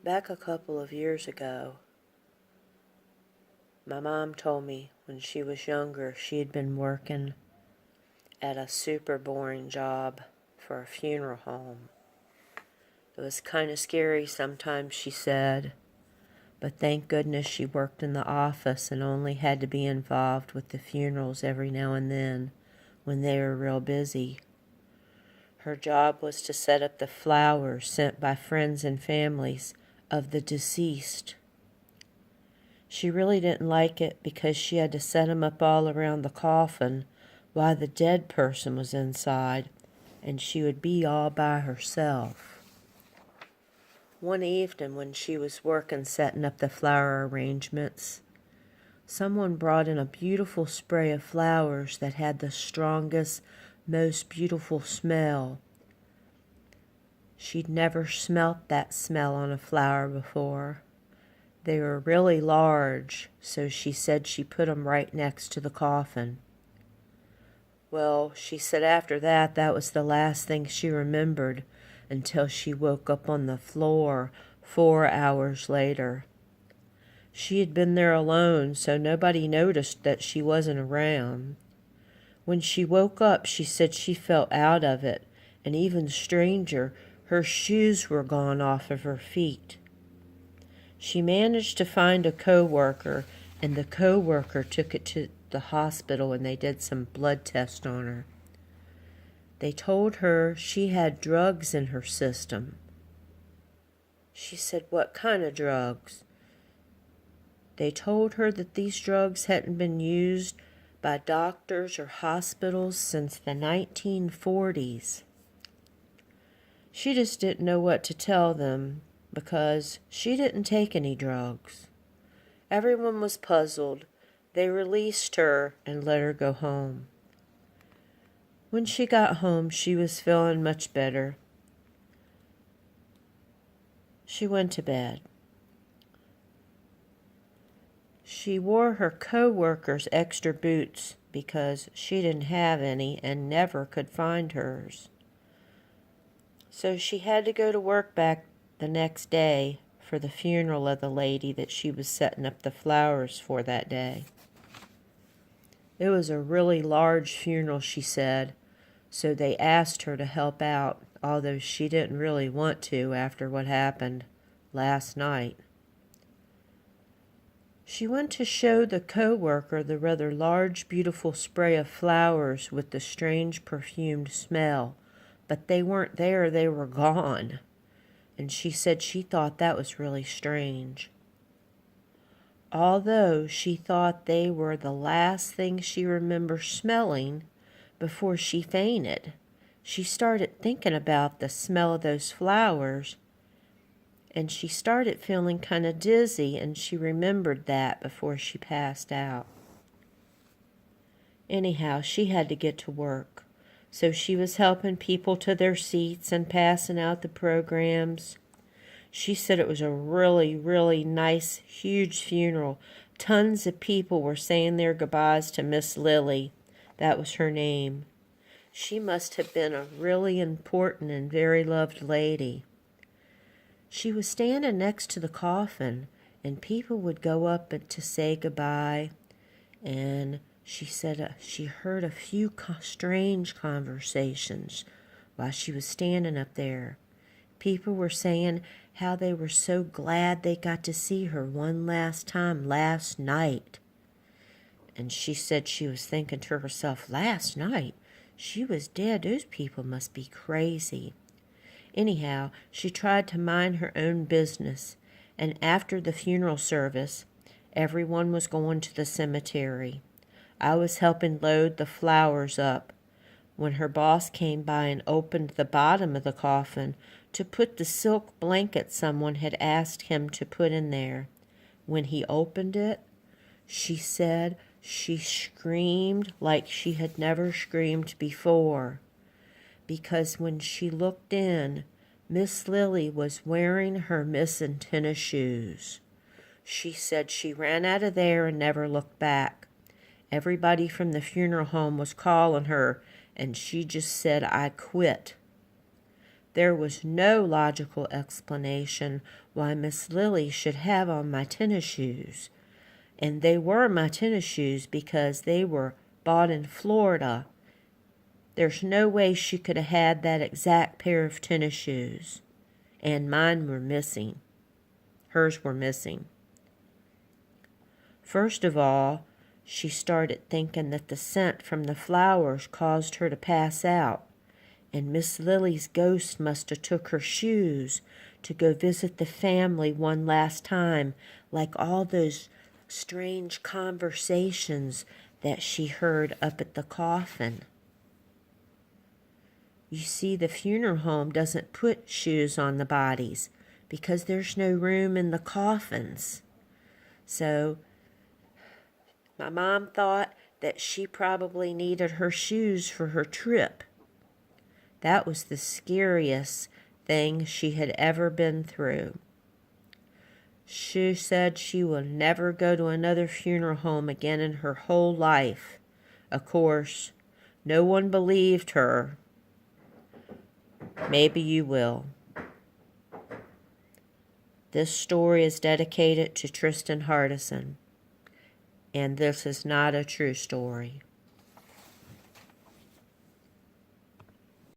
Back a couple of years ago, my mom told me when she was younger she had been working at a super boring job for a funeral home. It was kind of scary sometimes, she said, but thank goodness she worked in the office and only had to be involved with the funerals every now and then when they were real busy. Her job was to set up the flowers sent by friends and families of the deceased. She really didn't like it because she had to set them up all around the coffin while the dead person was inside, and she would be all by herself. One evening when she was working setting up the flower arrangements, someone brought in a beautiful spray of flowers that had the strongest, most beautiful smell. She'd never smelt that smell on a flower before. They were really large, so she said she put them right next to the coffin. Well, she said after that was the last thing she remembered until she woke up on the floor 4 hours later. She had been there alone, so nobody noticed that she wasn't around. When she woke up, she said she felt out of it, and even stranger, her shoes were gone off of her feet. She managed to find a co-worker, and the co-worker took it to the hospital and they did some blood tests on her. They told her she had drugs in her system. She said, "What kind of drugs?" They told her that these drugs hadn't been used by doctors or hospitals since the 1940s. She just didn't know what to tell them because she didn't take any drugs. Everyone was puzzled. They released her and let her go home. When she got home, she was feeling much better. She went to bed. She wore her co-worker's extra boots because she didn't have any and never could find hers. So she had to go to work back the next day for the funeral of the lady that she was setting up the flowers for that day. It was a really large funeral, she said, so they asked her to help out, although she didn't really want to after what happened last night. She went to show the co-worker the rather large, beautiful spray of flowers with the strange perfumed smell, but they weren't there, they were gone. And she said she thought that was really strange. Although she thought they were the last thing she remembered smelling before she fainted, she started thinking about the smell of those flowers, and she started feeling kind of dizzy, and she remembered that before she passed out. Anyhow, she had to get to work, so she was helping people to their seats and passing out the programs. She said it was a really, really nice, huge funeral. Tons of people were saying their goodbyes to Miss Lily. That was her name. She must have been a really important and very loved lady. She was standing next to the coffin, and people would go up to say goodbye, and she said she heard a few strange conversations while she was standing up there. People were saying how they were so glad they got to see her one last time last night. And she said she was thinking to herself, last night? She was dead. Those people must be crazy. Anyhow, she tried to mind her own business, and after the funeral service, everyone was going to the cemetery. I was helping load the flowers up when her boss came by and opened the bottom of the coffin to put the silk blanket someone had asked him to put in there. When he opened it, she said she screamed like she had never screamed before, because when she looked in, Miss Lily was wearing her missing tennis shoes. She said she ran out of there and never looked back. Everybody from the funeral home was calling her, and she just said, "I quit." There was no logical explanation why Miss Lily should have on my tennis shoes. And they were my tennis shoes because they were bought in Florida. There's no way she could have had that exact pair of tennis shoes. And mine were missing. Hers were missing. First of all, she started thinking that the scent from the flowers caused her to pass out, and Miss Lily's ghost must have took her shoes to go visit the family one last time, like all those strange conversations that she heard up at the coffin. You see, the funeral home doesn't put shoes on the bodies because there's no room in the coffins. So my mom thought that she probably needed her shoes for her trip. That was the scariest thing she had ever been through. She said she will never go to another funeral home again in her whole life. Of course, no one believed her. Maybe you will. This story is dedicated to Tristan Hardison, and this is not a true story.